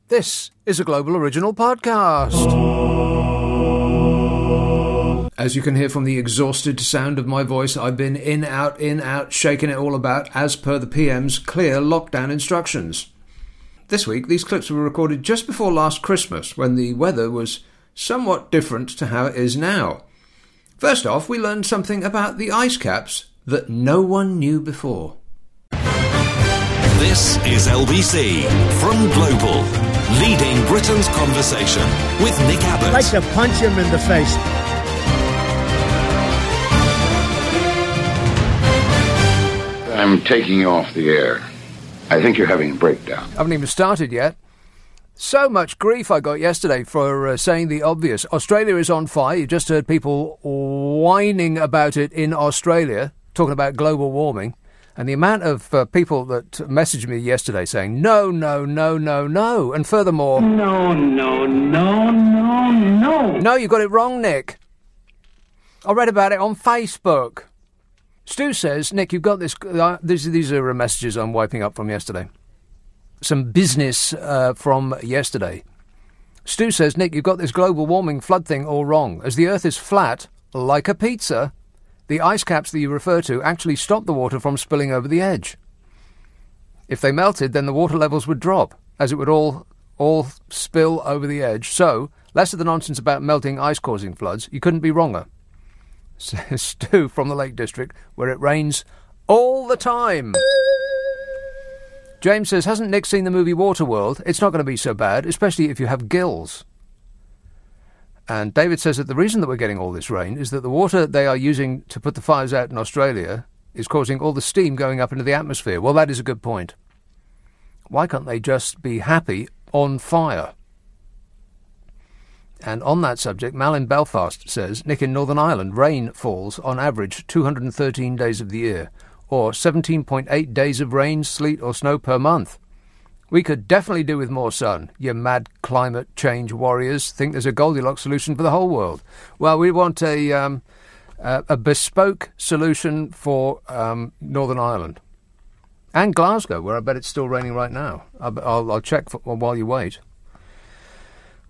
This is a Global Original Podcast. As you can hear from the exhausted sound of my voice, I've been in, out, shaking it all about as per the PM's clear lockdown instructions. This week, these clips were recorded just before last Christmas, when the weather was somewhat different to how it is now. First off, we learned something about the ice caps that no one knew before. This is LBC from Global, leading Britain's conversation with Nick Abbot. I'd like to punch him in the face. I'm taking you off the air. I think you're having a breakdown. I haven't even started yet. So much grief I got yesterday for saying the obvious. Australia is on fire. You just heard people whining about it in Australia, talking about global warming. And the amount of people that messaged me yesterday saying, no. And furthermore... No. No, you got it wrong, Nick. I read about it on Facebook. Stu says, Nick, you've got this... These are messages I'm wiping up from yesterday. Some business from yesterday. Stu says, Nick, you've got this global warming flood thing all wrong. As the Earth is flat, like a pizza... the ice caps that you refer to actually stop the water from spilling over the edge. If they melted, then the water levels would drop, as it would all spill over the edge. So, less of the nonsense about melting ice causing floods. You couldn't be wronger. Says Stu from the Lake District, where it rains all the time. James says, hasn't Nick seen the movie Waterworld? It's not going to be so bad, especially if you have gills. And David says that the reason that we're getting all this rain is that the water they are using to put the fires out in Australia is causing all the steam going up into the atmosphere. Well, that is a good point. Why can't they just be happy on fire? And on that subject, Mal in Belfast says, Nick, in Northern Ireland, rain falls on average 213 days of the year, or 17.8 days of rain, sleet or snow per month. We could definitely do with more sun. You mad climate change warriors think there's a Goldilocks solution for the whole world. Well, we want a bespoke solution for Northern Ireland. And Glasgow, where I bet it's still raining right now. I'll check while you wait.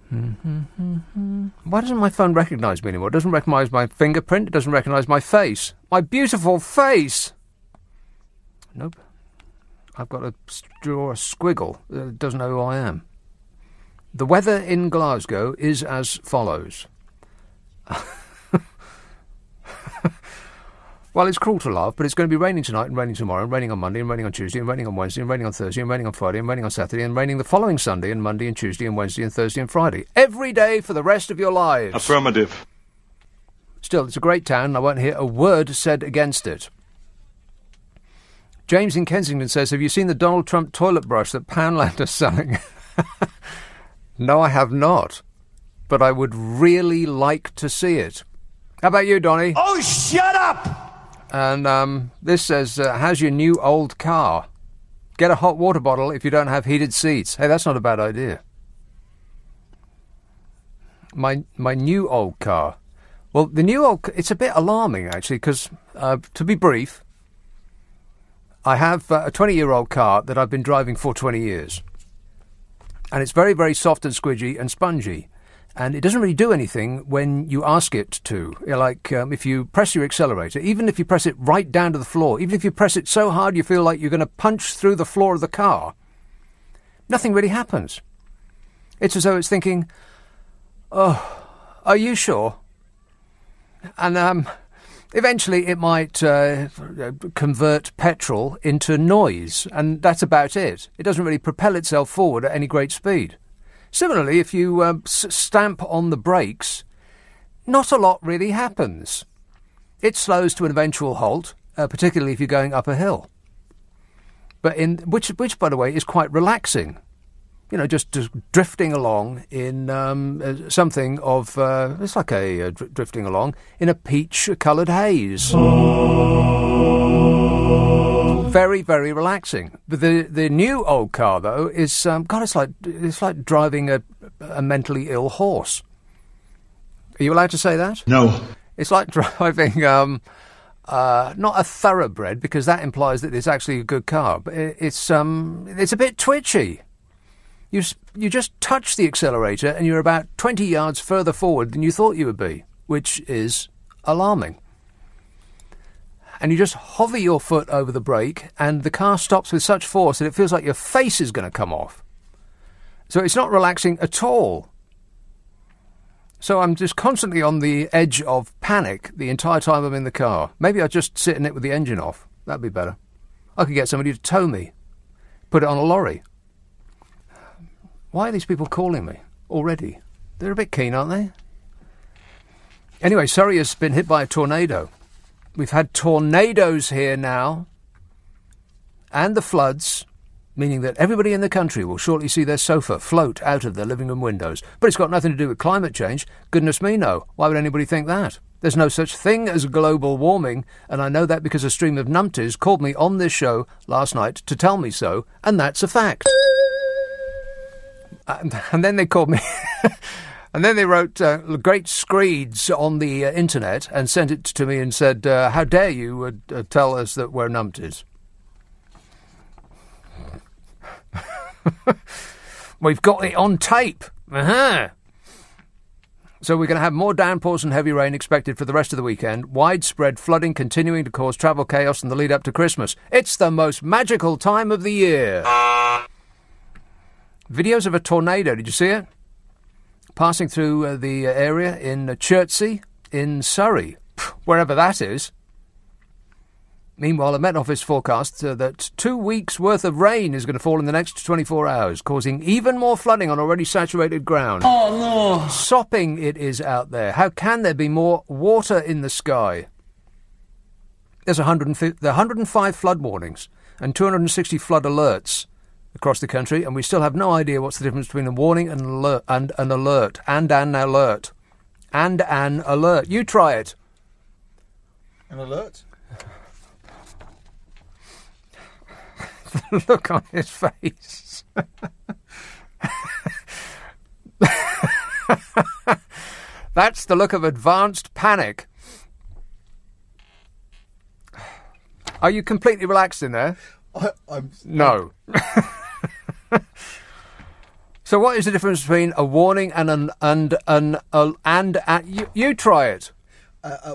Why doesn't my phone recognise me anymore? It doesn't recognise my fingerprint. It doesn't recognise my face. My beautiful face! Nope. I've got to draw a squiggle that doesn't know who I am. The weather in Glasgow is as follows. Well, it's cruel to laugh, but it's going to be raining tonight and raining tomorrow and raining on Monday and raining on Tuesday and raining on Wednesday and raining on Thursday and raining on Friday and raining on Saturday and raining the following Sunday and Monday and Tuesday and Wednesday and Thursday and Friday. Every day for the rest of your lives. Affirmative. Still, it's a great town and I won't hear a word said against it. James in Kensington says, have you seen the Donald Trump toilet brush that Poundland are selling? No, I have not. But I would really like to see it. How about you, Donnie? Oh, shut up! And this says, how's your new old car? Get a hot water bottle if you don't have heated seats. Hey, that's not a bad idea. My new old car. Well, the new old... It's a bit alarming, actually, because, to be brief... I have a 20-year-old car that I've been driving for 20 years. And it's very, very soft and squidgy and spongy. And it doesn't really do anything when you ask it to. Like if you press your accelerator, even if you press it right down to the floor, even if you press it so hard you feel like you're going to punch through the floor of the car, nothing really happens. It's as though it's thinking, oh, are you sure? And eventually it might convert petrol into noise, and that's about it. It doesn't really propel itself forward at any great speed. Similarly, if you stamp on the brakes, not a lot really happens. It slows to an eventual halt, particularly if you're going up a hill. But which, by the way, is quite relaxing. You know, just drifting along in something of... it's like a drifting along in a peach-coloured haze. Very, very relaxing. But the new old car, though, is... God, it's like driving a mentally ill horse. Are you allowed to say that? No. It's like driving... not a thoroughbred, because that implies that it's actually a good car. But it's a bit twitchy. You just touch the accelerator and you're about 20 yards further forward than you thought you would be, which is alarming. And you just hover your foot over the brake and the car stops with such force that it feels like your face is going to come off. So it's not relaxing at all. So I'm just constantly on the edge of panic the entire time I'm in the car. Maybe I'd just sit in it with the engine off. That'd be better. I could get somebody to tow me, put it on a lorry. Why are these people calling me already? They're a bit keen, aren't they? Anyway, Surrey has been hit by a tornado. We've had tornadoes here now, and the floods, meaning that everybody in the country will shortly see their sofa float out of their living room windows. But it's got nothing to do with climate change. Goodness me, no. Why would anybody think that? There's no such thing as global warming, and I know that because a stream of numpties called me on this show last night to tell me so, and that's a fact. And then they called me... And then they wrote great screeds on the internet and sent it to me and said, how dare you tell us that we're numpties? We've got it on tape. Uh-huh. So we're going to have more downpours and heavy rain expected for the rest of the weekend. Widespread flooding continuing to cause travel chaos in the lead up to Christmas. It's the most magical time of the year. Videos of a tornado. Did you see it? Passing through the area in Chertsey in Surrey, wherever that is. Meanwhile, the Met Office forecasts that 2 weeks' worth of rain is going to fall in the next 24 hours, causing even more flooding on already saturated ground. Oh, no. Sopping it is out there. How can there be more water in the sky? There's 105 flood warnings and 260 flood alerts across the country, and we still have no idea what's the difference between a warning and an alert. You try it. An alert? The look on his face. That's the look of advanced panic. Are you completely relaxed in there? No. So what is the difference between a warning and you try it?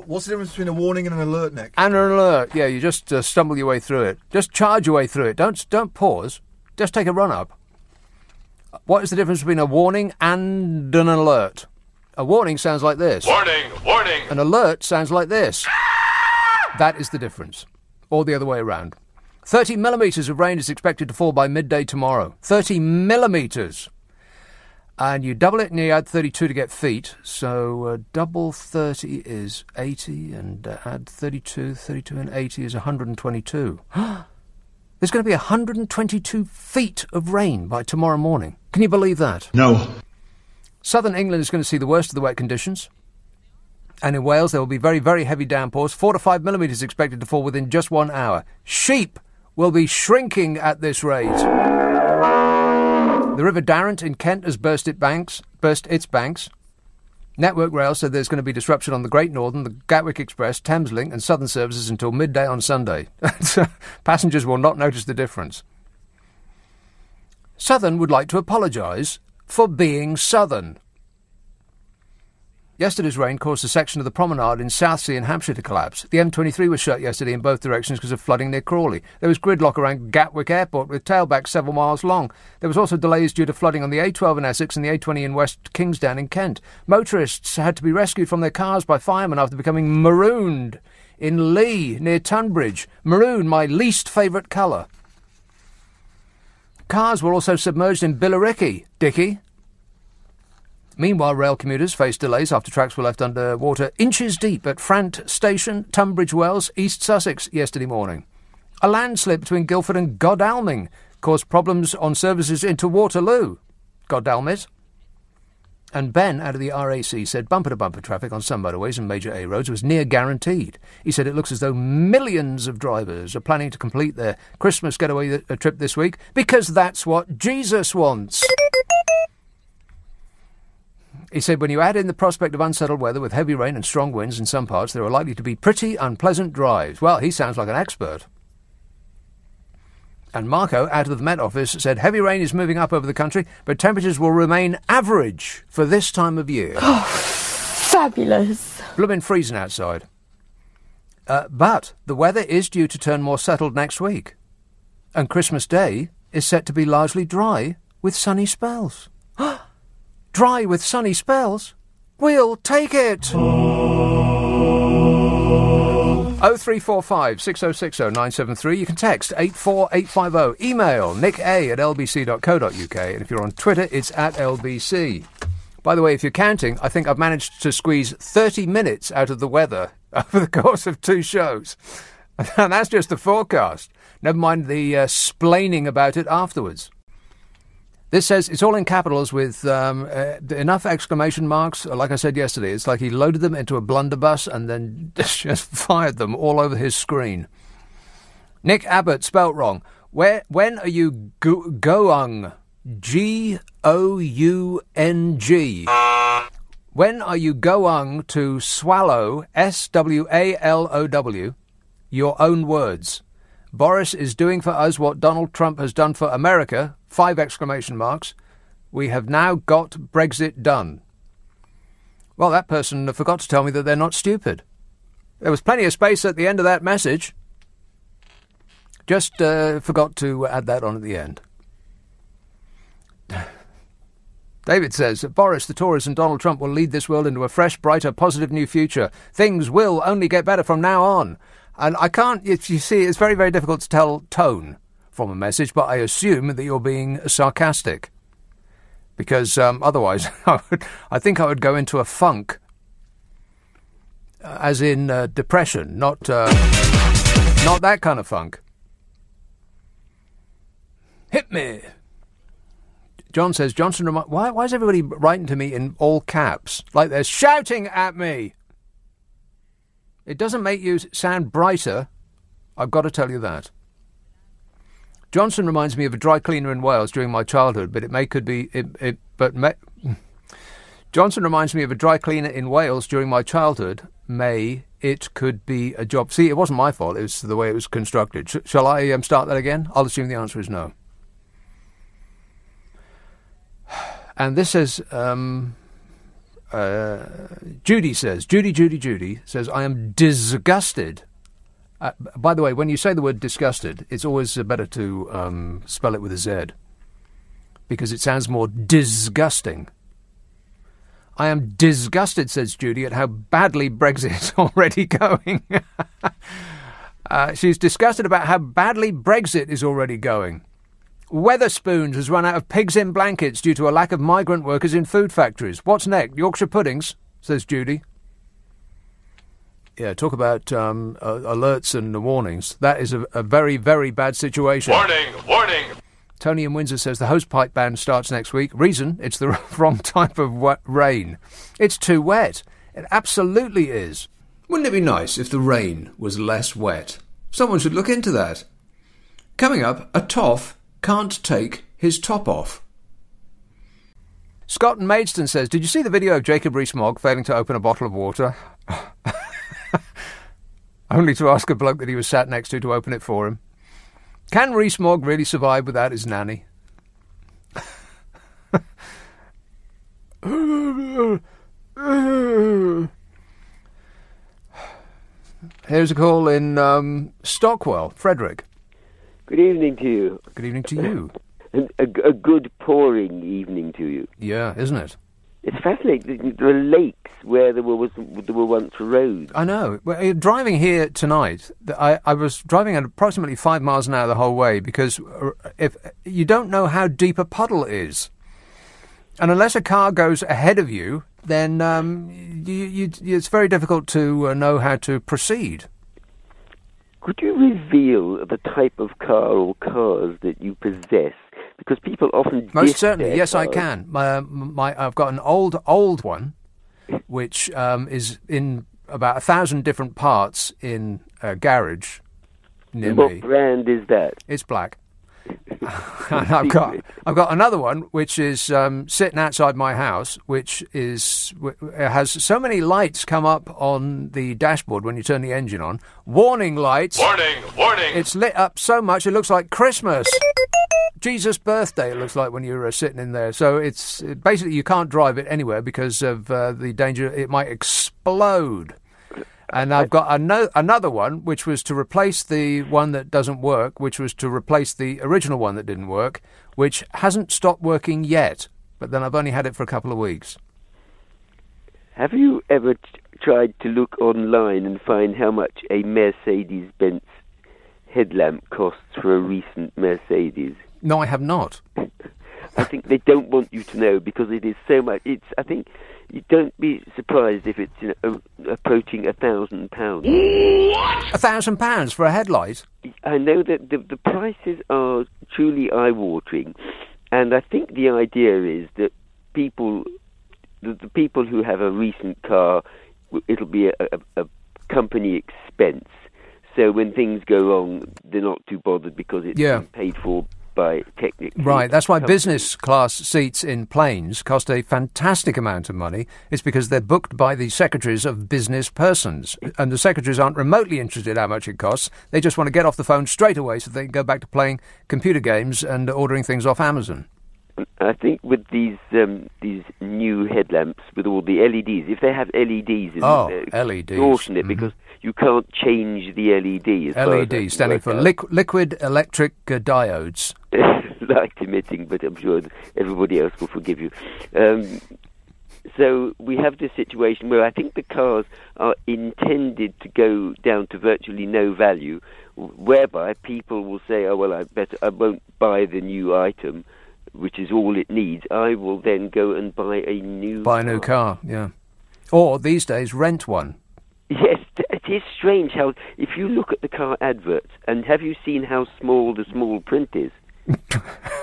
What's the difference between a warning and an alert, Nick? And an alert, yeah, you just stumble your way through it. Just charge your way through it. Don't pause. Just take a run up. What is the difference between a warning and an alert? A warning sounds like this. Warning, warning. An alert sounds like this. That is the difference. Or the other way around. 30 millimetres of rain is expected to fall by midday tomorrow. 30 millimetres. And you double it and you add 32 to get feet. So double 30 is 80 and add 32 and 80 is 122. There's going to be 122 feet of rain by tomorrow morning. Can you believe that? No. Southern England is going to see the worst of the wet conditions. And in Wales there will be very, very heavy downpours. 4 to 5 millimetres expected to fall within just 1 hour. Sheep will be shrinking at this rate. The River Darrant in Kent has burst its banks. Network Rail said there's going to be disruption on the Great Northern, the Gatwick Express, Thameslink and Southern services until midday on Sunday. Passengers will not notice the difference. Southern would like to apologise for being Southern. Yesterday's rain caused a section of the promenade in Southsea in Hampshire to collapse. The M23 was shut yesterday in both directions because of flooding near Crawley. There was gridlock around Gatwick Airport with tailbacks several miles long. There was also delays due to flooding on the A12 in Essex and the A20 in West Kingsdown in Kent. Motorists had to be rescued from their cars by firemen after becoming marooned in Lee near Tunbridge. Maroon, my least favourite colour. Cars were also submerged in Billericay, Dickie. Meanwhile, rail commuters faced delays after tracks were left under water inches deep at Frant Station, Tunbridge Wells, East Sussex yesterday morning. A landslip between Guildford and Godalming caused problems on services into Waterloo. Godalmit. And Ben, out of the RAC, said bumper-to-bumper traffic on some motorways and major A roads was near guaranteed. He said it looks as though millions of drivers are planning to complete their Christmas getaway trip this week because that's what Jesus wants. He said when you add in the prospect of unsettled weather with heavy rain and strong winds in some parts, there are likely to be pretty unpleasant drives. Well, he sounds like an expert. And Marco, out of the Met Office, said heavy rain is moving up over the country, but temperatures will remain average for this time of year. Oh, fabulous. Blooming freezing outside. But the weather is due to turn more settled next week. And Christmas Day is set to be largely dry with sunny spells. Dry with sunny spells? We'll take it! 0345 6060 973. You can text 84850. Email nica@lbc.co.uk. And if you're on Twitter, it's @LBC. By the way, if you're counting, I think I've managed to squeeze 30 minutes out of the weather over the course of 2 shows. And that's just the forecast. Never mind the splaining about it afterwards. This says it's all in capitals with enough exclamation marks. Like I said yesterday, it's like he loaded them into a blunderbuss and then just fired them all over his screen. Nick Abbott, spelt wrong. When are you going? G-O-U-N-G. When are you going to swallow, S-W-A-L-O-W, your own words? Boris is doing for us what Donald Trump has done for America, 5 exclamation marks. We have now got Brexit done. Well, that person forgot to tell me that they're not stupid. There was plenty of space at the end of that message. Just forgot to add that on at the end. David says, Boris, the Tories and Donald Trump will lead this world into a fresh, brighter, positive new future. Things will only get better from now on. And I can't, you see, it's very, very difficult to tell tone from a message, but I assume that you're being sarcastic. Because otherwise, I think I would go into a funk. As in depression, not that kind of funk. Hit me. John says, Johnson, why is everybody writing to me in all caps? Like they're shouting at me. It doesn't make you sound brighter. I've got to tell you that. Johnson reminds me of a dry cleaner in Wales during my childhood, but Johnson reminds me of a dry cleaner in Wales during my childhood. It could be a job. See, it wasn't my fault. It was the way it was constructed. Shall I start that again? I'll assume the answer is no. And this says, Judy says, Judy says, I am disgusted. By the way, when you say the word disgusted, it's always better to spell it with a Z, because it sounds more disgusting. I am disgusted, says Judy, at how badly Brexit is already going. She's disgusted about how badly Brexit is already going. Weatherspoons has run out of pigs in blankets due to a lack of migrant workers in food factories. What's next? Yorkshire puddings, says Judy. Yeah, talk about alerts and warnings. That is a very, very bad situation. Warning! Tony in Windsor says the hosepipe ban starts next week. Reason? It's the wrong type of rain. It's too wet. It absolutely is. Wouldn't it be nice if the rain was less wet? Someone should look into that. Coming up, a toff can't take his top off. Scott in Maidstone says, did you see the video of Jacob Rees-Mogg failing to open a bottle of water? Only to ask a bloke that he was sat next to open it for him. Can Rees-Mogg really survive without his nanny? Here's a call in Stockwell. Frederick. Good evening to you. Good evening to you. And a good pouring evening to you. Yeah, isn't it? It's fascinating. There are lakes where there were once roads. I know. Well, driving here tonight, I was driving at approximately 5 miles an hour the whole way because if you don't know how deep a puddle is, and unless a car goes ahead of you, then it's very difficult to know how to proceed. Could you reveal the type of car or cars that you possess? Because people often most certainly, yes, cars. I can. I've got an old one, which is in about 1,000 different parts in a garage near me. What brand is that? It's black. And I've got another one which is sitting outside my house, which is it has so many lights come up on the dashboard when you turn the engine on. Warning lights. Warning, warning. It's lit up so much it looks like Christmas. Jesus' birthday it looks like when you're sitting in there. So it's basically you can't drive it anywhere because of the danger it might explode. And I've got another one, which was to replace the one that doesn't work, which was to replace the original one that didn't work, which hasn't stopped working yet. But then I've only had it for a couple of weeks. Have you ever tried to look online and find how much a Mercedes-Benz headlamp costs for a recent Mercedes? No, I have not. I think they don't want you to know because it is so much. I think you don't be surprised if it's approaching £1,000. £1,000 for a headlight? I know that the prices are truly eye-watering, and I think the idea is that the people who have a recent car, it'll be a company expense. So when things go wrong, they're not too bothered because it's been paid for by technically. Right, that's why business class seats in planes cost a fantastic amount of money. It's because they're booked by the secretaries of business persons. And the secretaries aren't remotely interested how much it costs. They just want to get off the phone straight away so they can go back to playing computer games and ordering things off Amazon. I think with these new headlamps with all the LEDs, if they have LEDs, LEDs, extortionate because you can't change the LED. LED standing for liquid electric diodes. Light emitting, but I'm sure everybody else will forgive you. So we have this situation where I think the cars are intended to go down to virtually no value, whereby people will say, "Oh well, I won't buy the new item, which is all it needs. I will then go and buy a new car." Yeah, or these days rent one. Yes, it is strange how if you look at the car adverts, and have you seen how small the small print is?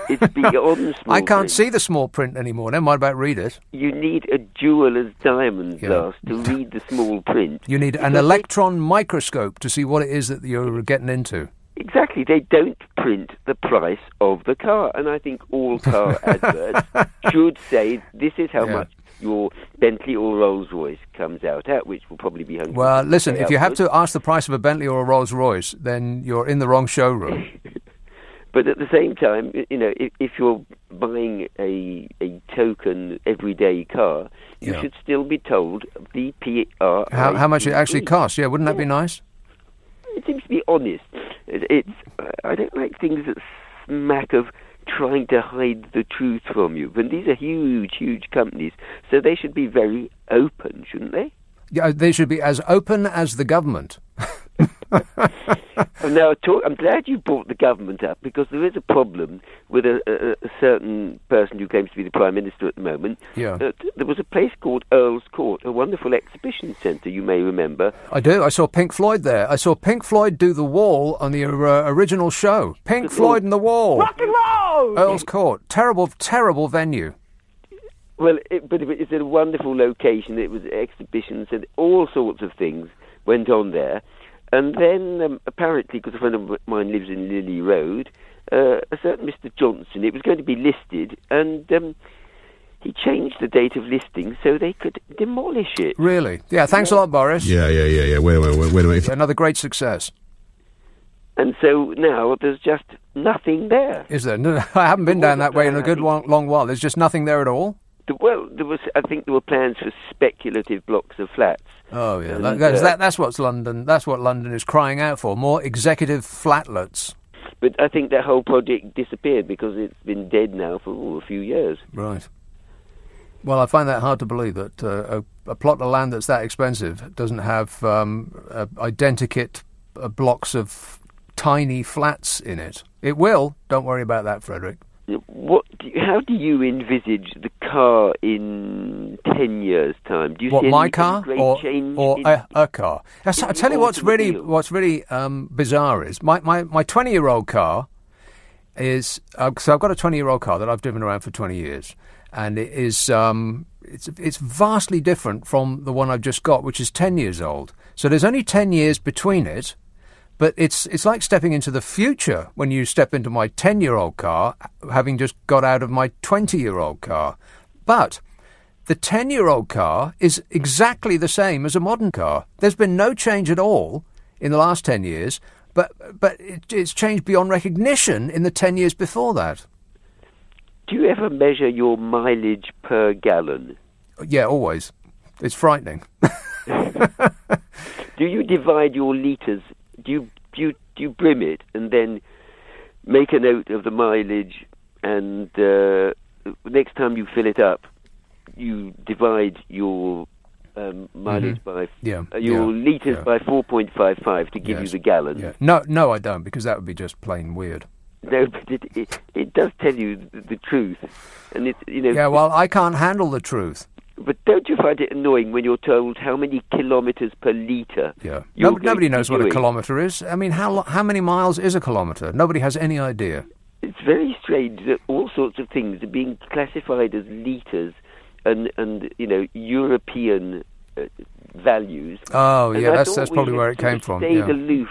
It's beyond small. I can't see the small print anymore. Never mind about read it. You need a jeweller's diamond glass to read the small print. You need an electron microscope to see what it is that you're getting into. Exactly. They don't print the price of the car. And I think all car adverts should say this is how much your Bentley or Rolls-Royce comes out at, which will probably be $100. Well, listen, if you have to ask the price of a Bentley or a Rolls-Royce, then you're in the wrong showroom. But at the same time, you know, if you're buying a token everyday car, you should still be told the PR. How much it actually costs? Yeah, wouldn't that be nice? It seems to be honest. I don't like things that smack of trying to hide the truth from you. But these are huge, huge companies, so they should be very open, shouldn't they? Yeah, they should be as open as the government. Now, I'm glad you brought the government up, because there is a problem with a certain person who claims to be the Prime Minister at the moment. Yeah. There was a place called Earl's Court, a wonderful exhibition centre, you may remember. I do. I saw Pink Floyd there. I saw Pink Floyd do The Wall on the original show. Pink Floyd and The Wall. Rock and roll! Earl's Court. Terrible, terrible venue. Well, but it's a wonderful location. It was exhibitions and all sorts of things went on there. And then, apparently, because a friend of mine lives in Lily Road, a certain Mr. Johnson, it was going to be listed, and he changed the date of listing so they could demolish it. Really? Yeah, thanks a lot, Boris. Yeah. Wait a minute. Another great success. And so now there's just nothing there. Is there? No, I haven't been down that way in a good long while. There's just nothing there at all? Well, I think there were plans for speculative blocks of flats. Oh yeah, that's what London is crying out for. More executive flatlets. But I think that whole project disappeared because it's been dead now for a few years. Right. Well, I find that hard to believe that a plot of land that's that expensive doesn't have identikit blocks of tiny flats in it. It will. Don't worry about that, Frederick. How do you envisage the car in 10 years' time? Do you see my car change or a car? I tell you what's really bizarre is my 20-year-old car is so I've got a 20-year-old car that I've driven around for 20 years, and it is it's vastly different from the one I've just got, which is 10 years old. So there's only 10 years between it. But it's like stepping into the future when you step into my 10-year-old car, having just got out of my 20-year-old car. But the 10-year-old car is exactly the same as a modern car. There's been no change at all in the last 10 years, but it's changed beyond recognition in the 10 years before that. Do you ever measure your mileage per gallon? Yeah, always. It's frightening. Do you divide your litres? Do you brim it and then make a note of the mileage, and next time you fill it up, you divide your mileage by your litres by 4.55 to give you the gallon? Yeah. No, I don't, because that would be just plain weird. No, but it does tell you the truth, and it's Yeah, well, I can't handle the truth. But don't you find it annoying when you're told how many kilometres per litre? Yeah. Nobody knows what a kilometre is. I mean, how many miles is a kilometre? Nobody has any idea. It's very strange that all sorts of things are being classified as litres and European values. Oh, and yeah, I that's thought probably we where had it came from. Stayed Yeah. aloof,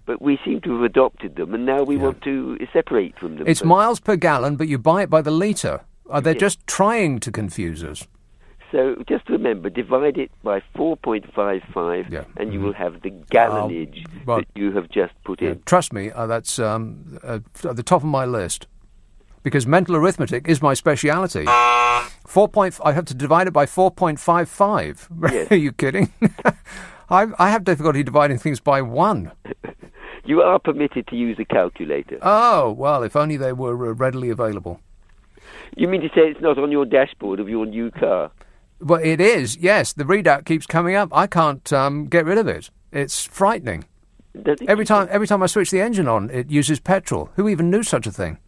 but we seem to have adopted them, and now we want to separate from them. It's miles per gallon, but you buy it by the litre. They're just trying to confuse us. So just remember, divide it by 4.55, and you will have the gallonage that you have just put in. Trust me, that's at the top of my list, because mental arithmetic is my speciality. I have to divide it by 4.55. Yes. Are you kidding? I have difficulty dividing things by 1. You are permitted to use a calculator. Oh, well, if only they were readily available. You mean to say it's not on your dashboard of your new car? Well, it is, yes. The readout keeps coming up. I can't get rid of it. It's frightening. Every time I switch the engine on, it uses petrol. Who even knew such a thing?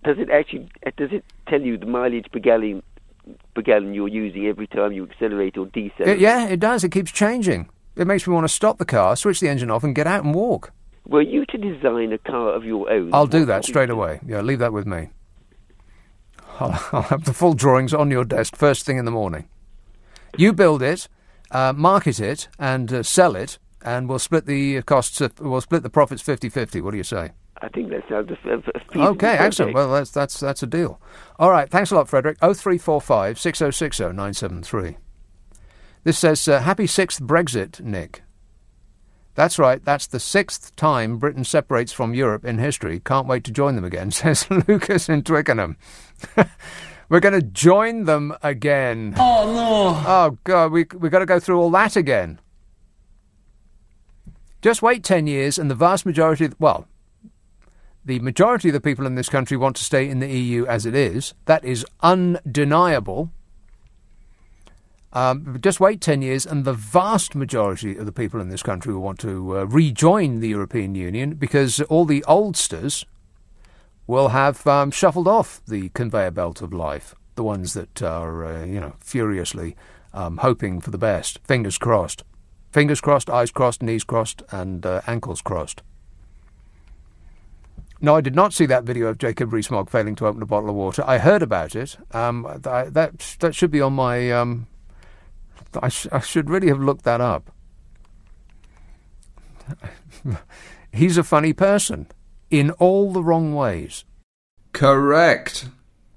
Does it tell you the mileage per gallon you're using every time you accelerate or decelerate? Yeah, it does. It keeps changing. It makes me want to stop the car, switch the engine off, and get out and walk. Were you to design a car of your own? I'll do that straight away. Yeah, leave that with me. I'll have the full drawings on your desk first thing in the morning. You build it, market it, and sell it, and we'll split the costs. We'll split the profits 50-50. What do you say? I think that sounds a okay, excellent. Well, that's a deal. All right, thanks a lot, Frederick. 0345 6060 973. This says, happy 6th Brexit, Nick. That's right, that's the 6th time Britain separates from Europe in history. Can't wait to join them again, says Lucas in Twickenham. We're going to join them again. Oh, no. Oh, God, we've got to go through all that again. Just wait 10 years and the vast majority... the majority of the people in this country want to stay in the EU as it is. That is undeniable. Just wait 10 years and the vast majority of the people in this country will want to rejoin the European Union, because all the oldsters will have shuffled off the conveyor belt of life, the ones that are, furiously hoping for the best. Fingers crossed. Fingers crossed, eyes crossed, knees crossed, and ankles crossed. No, I did not see that video of Jacob Rees-Mogg failing to open a bottle of water. I heard about it. That should be on my... I should really have looked that up. He's a funny person. In all the wrong ways. Correct.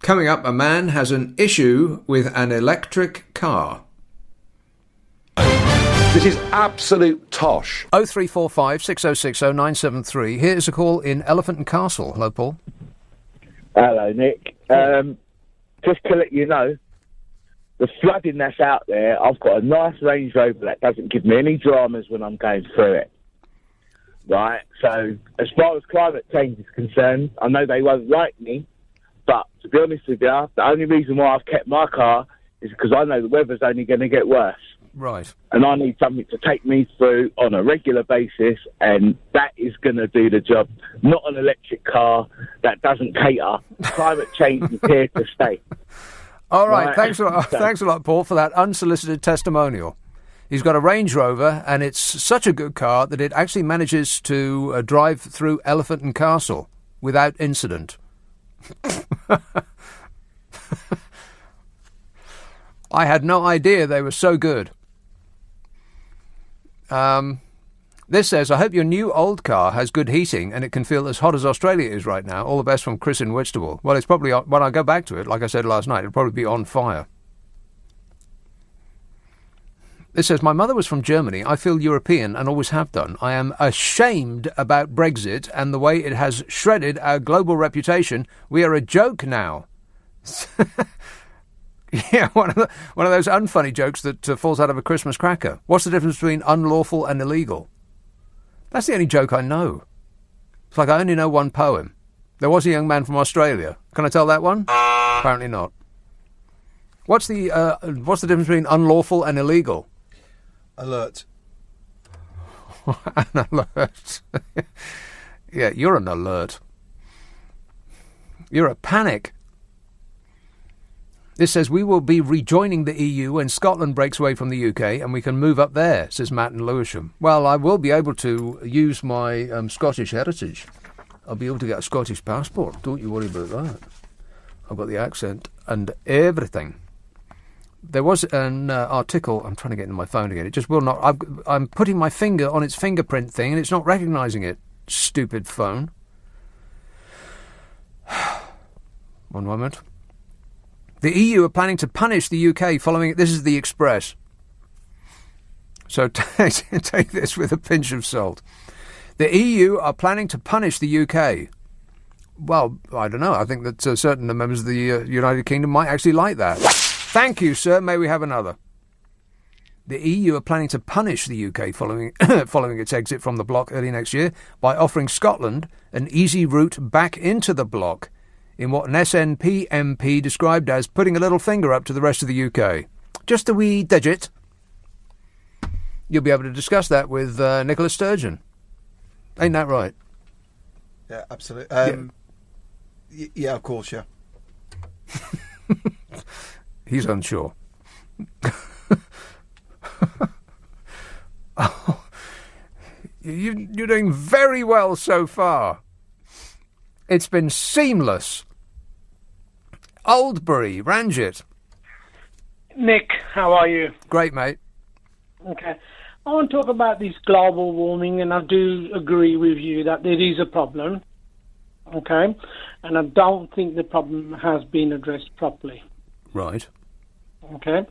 Coming up, a man has an issue with an electric car. This is absolute tosh. 0345 6060 973. Here's a call in Elephant and Castle. Hello, Paul. Hello, Nick. Just to let you know, the flooding that's out there, I've got a nice Range Rover that doesn't give me any dramas when I'm going through it. Right? So, as far as climate change is concerned, I know they won't like me, but to be honest with you, the only reason why I've kept my car is because I know the weather's only going to get worse. Right. And I need something to take me through on a regular basis, and that is going to do the job. Not an electric car that doesn't cater. Climate change is here to stay. All right. Thanks a lot. Thanks a lot, Paul, for that unsolicited testimonial. He's got a Range Rover, and it's such a good car that it actually manages to drive through Elephant and Castle without incident. I had no idea they were so good. This says, I hope your new old car has good heating and it can feel as hot as Australia is right now. All the best from Chris in Whitstable. Well, it's probably, when I go back to it, like I said last night, it'll probably be on fire. This says, my mother was from Germany. I feel European and always have done. I am ashamed about Brexit and the way it has shredded our global reputation. We are a joke now. Yeah, one of those unfunny jokes that falls out of a Christmas cracker. What's the difference between unlawful and illegal? That's the only joke I know. It's like I only know one poem. There was a young man from Australia. Can I tell that one? Apparently not. What's the difference between unlawful and illegal? Alert. An alert. Yeah, you're an alert. You're a panic. This says, we will be rejoining the EU when Scotland breaks away from the UK and we can move up there, says Matt in Lewisham. Well, I will be able to use my Scottish heritage. I'll be able to get a Scottish passport. Don't you worry about that. I've got the accent and everything. There was an article, I'm trying to get into my phone again, it just will not, I'm putting my finger on its fingerprint thing and it's not recognising it. Stupid phone. One moment. The EU are planning to punish the UK following, this is the Express. So take this with a pinch of salt. The EU are planning to punish the UK. Well, I don't know, I think that certain members of the United Kingdom might actually like that. Thank you, sir. May we have another? The EU are planning to punish the UK following its exit from the bloc early next year by offering Scotland an easy route back into the bloc in what an SNP MP described as putting a little finger up to the rest of the UK. Just a wee digit. You'll be able to discuss that with Nicola Sturgeon. Ain't that right? Yeah, absolutely. Yeah, of course, yeah. He's unsure. Oh, you're doing very well so far. It's been seamless. Oldbury, Ranjit. Nick, how are you? Great, mate. Okay. I want to talk about this global warming, and I do agree with you that there is a problem. Okay? And I don't think the problem has been addressed properly. Right. Okay?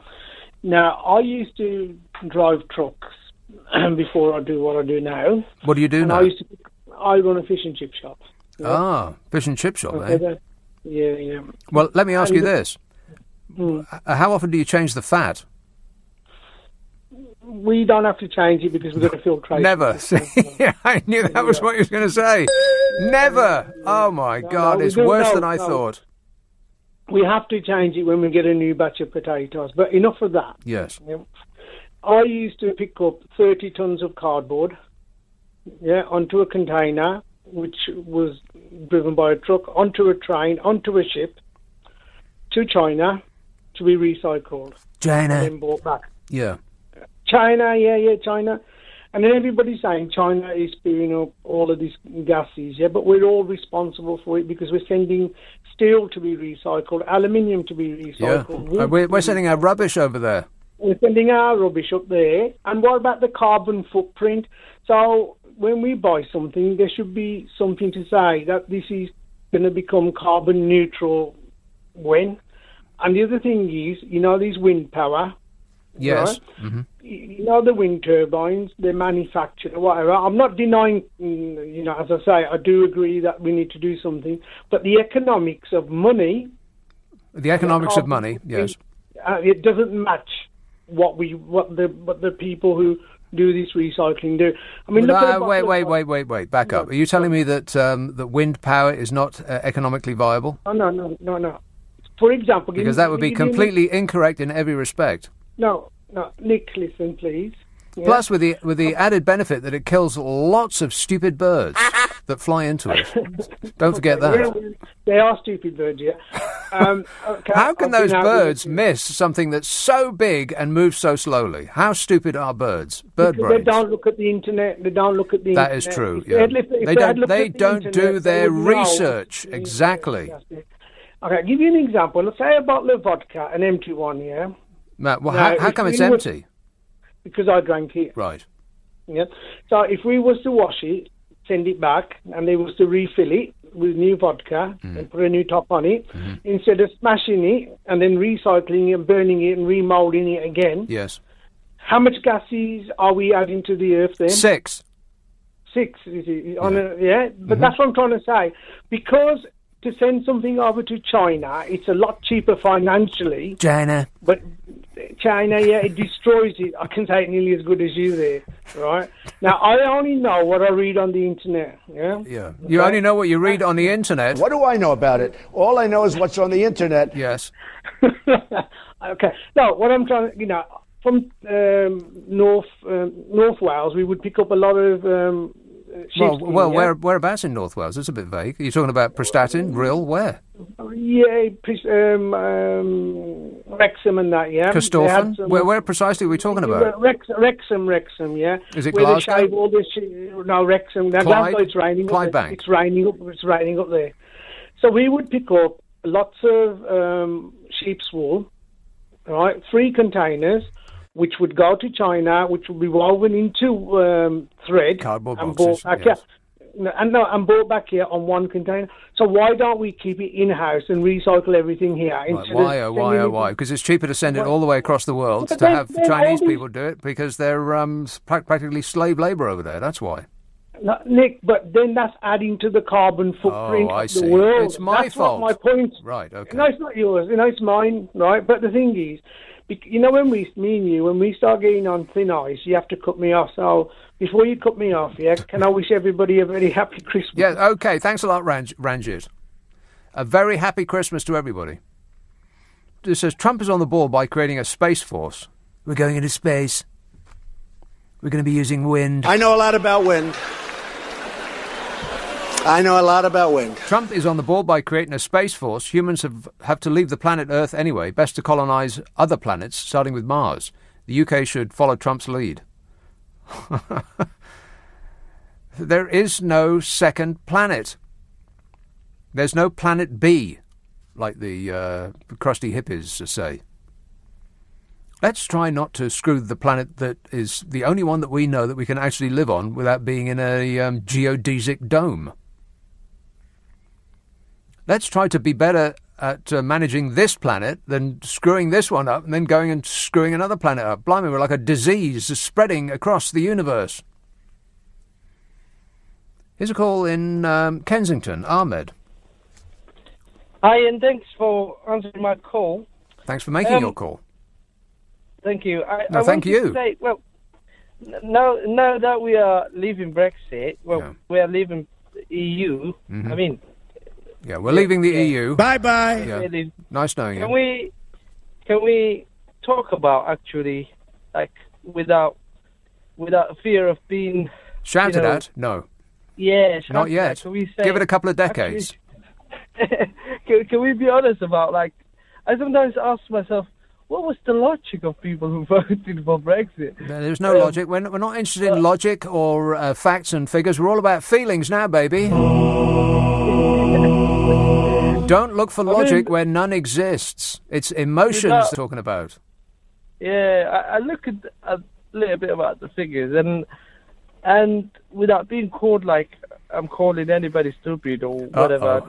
Now, I used to drive trucks before I do what I do now. What do you do now? I run a fish and chip shop. Yeah. Ah, fish and chip shop, eh? Yeah. Well, let me ask you this. How often do you change the fat? We don't have to change it because we've got to filtrate. Never. Yeah, I knew that was what you was going to say. Never. Oh, my God, it's worse than I thought. We have to change it when we get a new batch of potatoes. But enough of that. Yes. Yeah. I used to pick up 30 tons of cardboard, onto a container, which was driven by a truck, onto a train, onto a ship, to China, to be recycled. China. And then brought back. Yeah. China, China. And then everybody's saying China is spewing up all of these gases, but we're all responsible for it because we're sending steel to be recycled, aluminium to be recycled. Yeah. We're sending our rubbish over there. We're sending our rubbish up there. And what about the carbon footprint? So when we buy something, there should be something to say that this is going to become carbon neutral when. And the other thing is, these wind power. Yes. Right? Mm-hmm. The wind turbines, they're manufactured or whatever. I'm not denying, as I say, I do agree that we need to do something. But the economics of money... The economics of money, yes. It doesn't match what the people who do this recycling do. I mean, wait. Back up. Are you telling me that that wind power is not economically viable? No. For example... Because that would be completely incorrect in every respect. No, Nick, listen, please. Yeah. Plus, with the added benefit that it kills lots of stupid birds that fly into it. Don't forget that. They are stupid birds, yeah. Okay, How can those birds miss something that's so big and moves so slowly? How stupid are birds? Bird brains. They don't look at the internet. That is true. Yeah. They don't do their research. Exactly. Okay, I'll give you an example. Let's say a bottle of vodka, an empty one, yeah. Matt, how come it's empty? Because I drank it. Right. Yeah. So if we was to wash it, send it back, and they was to refill it with new vodka and put a new top on it, instead of smashing it and then recycling it and burning it and remolding it again. Yes. How much gases are we adding to the earth then? 6. 6, is it? But that's what I'm trying to say. Because to send something over to China, it's a lot cheaper financially. China. But China, it destroys it. I can say it nearly as good as you there, right? Now, I only know what I read on the internet, yeah? Yeah. You only know what you read on the internet. What do I know about it? All I know is what's on the internet. Yes. Okay. No, what I'm trying to, from North Wales, we would pick up a lot of sheepskin. Well, whereabouts in North Wales? It's a bit vague. Are you talking about Prestatyn, Rhyl, where? Yeah, Wrexham and that, yeah. Corstorphine? Where precisely are we talking about? Wrexham, yeah. Is it where Glasgow? They shave all this no, Wrexham. Now, Glasgow, it's raining up there. It's raining up there. So we would pick up lots of sheep's wool, right? 3 containers, which would go to China, which would be woven into thread. Cardboard and boxes, yes. And brought back here on 1 container. So why don't we keep it in-house and recycle everything here? Right. Why? Because it's cheaper to send it all the way across the world to have Chinese people do it, because they're practically slave labour over there. That's why. No, Nick, but then that's adding to the carbon footprint I of see. the world. It's my fault. That's not my point. Right, okay. No, it's not yours. It's mine, right? But the thing is, when we start getting on thin ice, you have to cut me off. So before you cut me off, can I wish everybody a very happy Christmas? Yeah, okay. Thanks a lot, Ranjit. A very happy Christmas to everybody. It says Trump is on the ball by creating a space force. We're going into space. We're going to be using wind. I know a lot about wind. Trump is on the ball by creating a space force. Humans have to leave the planet Earth anyway. Best to colonise other planets, starting with Mars. The UK should follow Trump's lead. There is no second planet. There's no planet B, like the crusty hippies say. Let's try not to screw the planet that is the only one that we know that we can actually live on without being in a geodesic dome. Let's try to be better at managing this planet than screwing this one up and then going and screwing another planet up. Blimey, we're like a disease spreading across the universe. Here's a call in Kensington. Ahmed. Hi, and thanks for answering my call. Thanks for making your call. Thank you. Thank you. To say, well, now that we are leaving Brexit, we are leaving the EU. Mm-hmm. I mean... Yeah, we're leaving the EU. Bye-bye. Yeah. Nice knowing you. Can we talk about actually, like, without fear of being... Shouted at? No. Yeah. Not yet. Can we say, give it a couple of decades. Actually, can we be honest about, like, I sometimes ask myself, what was the logic of people who voted for Brexit? There's no logic. We're not interested in logic or facts and figures. We're all about feelings now, baby. Don't look for logic where none exists. It's emotions they're talking about. Yeah, I look at a little bit about the figures, and without being called like I'm calling anybody stupid or whatever.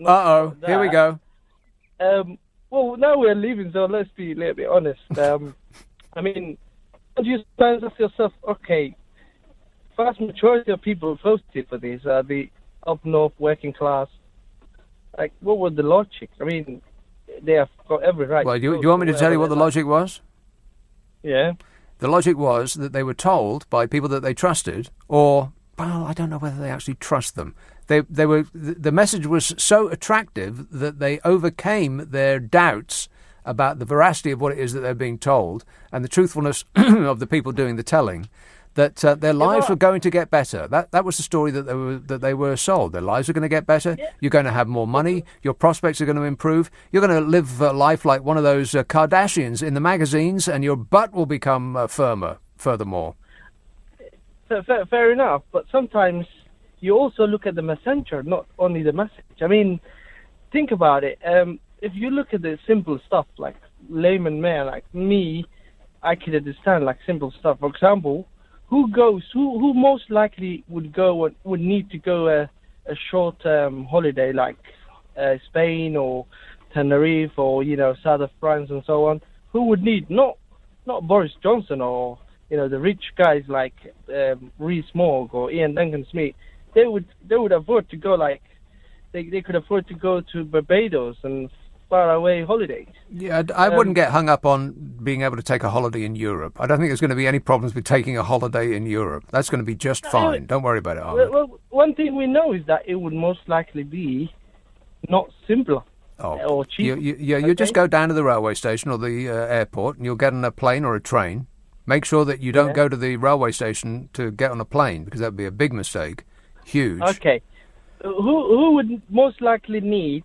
Here we go. Well, now we're leaving, so let's be a little bit honest. I mean, you find yourself, okay, vast majority of people who voted for this are the up north working class. Like, what was the logic? I mean, they have got every right. Well, do you want me to tell you what the logic was? Yeah. The logic was that they were told by people that they trusted, or, well, I don't know whether they actually trust them. The message was so attractive that they overcame their doubts about the veracity of what it is that they're being told and the truthfulness of the people doing the telling, that their lives were going to get better. That was the story that they were sold. Their lives are going to get better. Yeah. You're going to have more money. Your prospects are going to improve. You're going to live life like one of those Kardashians in the magazines, and your butt will become firmer. Furthermore, fair enough. But sometimes you also look at the messenger, not only the message. I mean, think about it. If you look at the simple stuff, like layman man like me, I can understand like simple stuff. For example, who goes? Who most likely would go? Or would need to go a short holiday like Spain or Tenerife or south of France and so on? Who would need not Boris Johnson or the rich guys like Rees-Mogg or Ian Duncan-Smith? They would afford to go like they could afford to go to Barbados and far away holidays. Yeah, I wouldn't get hung up on being able to take a holiday in Europe. I don't think there's going to be any problems with taking a holiday in Europe. That's going to be just fine. Don't worry about it, Ahmed. Well, one thing we know is that it would most likely be not simpler or cheaper. You just go down to the railway station or the airport and you'll get on a plane or a train. Make sure that you don't go to the railway station to get on a plane because that would be a big mistake. Huge. Okay. Who would most likely need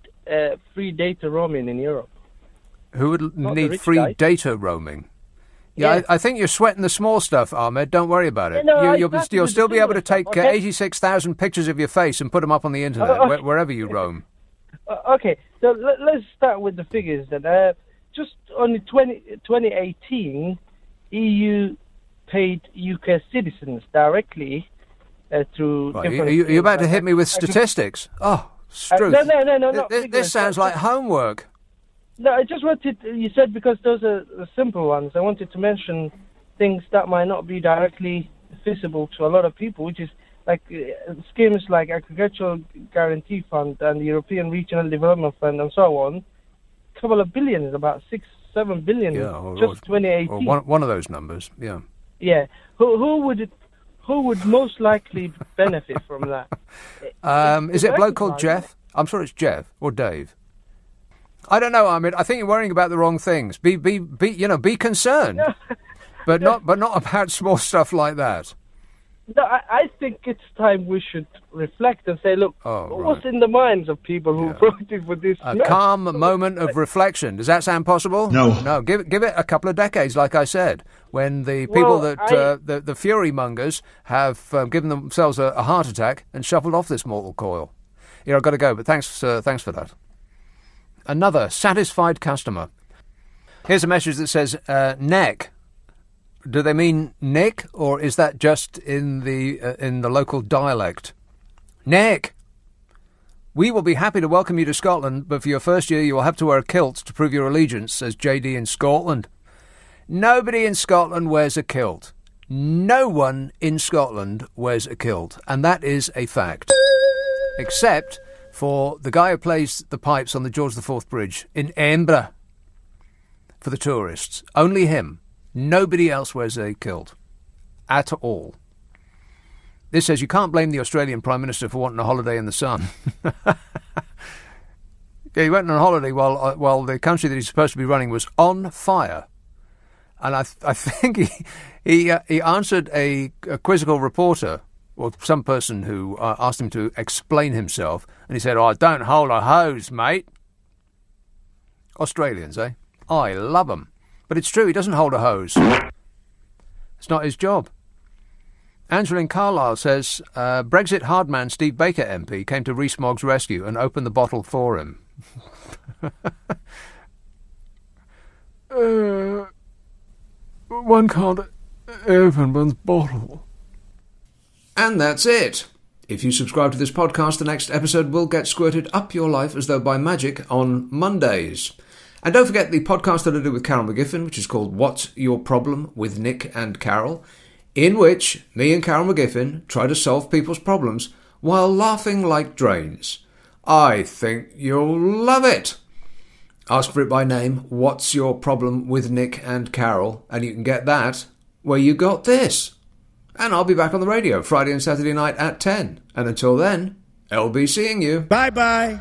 free data roaming in Europe? Who would need free data roaming? Yeah, I think you're sweating the small stuff, Ahmed. Don't worry about it. You'll still be able to take 86,000 pictures of your face and put them up on the internet wherever you roam. Okay, so let's start with the figures then. Just on 2018, EU paid UK citizens directly through different... Are you about to hit me with statistics? Oh, Struth. No. This sounds like homework. No, I just wanted... You said because those are the simple ones. I wanted to mention things that might not be directly visible to a lot of people, which is like schemes like Agricultural Guarantee Fund and the European Regional Development Fund and so on. A couple of billions, about 6-7 billion, just 2018. Or one of those numbers, yeah. Yeah. Who would most likely benefit from that? Is it a bloke called Jeff? I'm sure it's Jeff or Dave. I don't know, Ahmed. I think you're worrying about the wrong things. Be concerned, but not about small stuff like that. No, I think it's time we should reflect and say, look, what's in the minds of people who voted for this? A calm moment of reflection. Does that sound possible? No. Give it a couple of decades, like I said, when the people the fury mongers have given themselves a heart attack and shuffled off this mortal coil. Yeah, I've got to go, but thanks for that. Another satisfied customer. Here's a message that says, neck. Do they mean Nick, or is that just in the local dialect? Nick, we will be happy to welcome you to Scotland, but for your first year you will have to wear a kilt to prove your allegiance, says JD in Scotland. Nobody in Scotland wears a kilt. No one in Scotland wears a kilt, and that is a fact. Except for the guy who plays the pipes on the George IV Bridge in Edinburgh for the tourists. Only him. Nobody else wears a kilt. At all. This says you can't blame the Australian Prime Minister for wanting a holiday in the sun. Yeah, he went on holiday while the country that he's supposed to be running was on fire. And I think he answered a quizzical reporter, or some person who asked him to explain himself, and he said, "I don't hold a hose, mate." Australians, eh? I love them. But it's true, he doesn't hold a hose. It's not his job. Angela in Carlisle says, Brexit hardman Steve Baker MP came to Rees-Mogg's rescue and opened the bottle for him. One can't open one's bottle. And that's it. If you subscribe to this podcast, the next episode will get squirted up your life as though by magic on Mondays. And don't forget the podcast that I did with Carol McGiffin, which is called What's Your Problem with Nick and Carol, in which me and Carol McGiffin try to solve people's problems while laughing like drains. I think you'll love it. Ask for it by name, What's Your Problem with Nick and Carol, and you can get that where you got this. And I'll be back on the radio Friday and Saturday night at 10. And until then, I'll be seeing you. Bye-bye.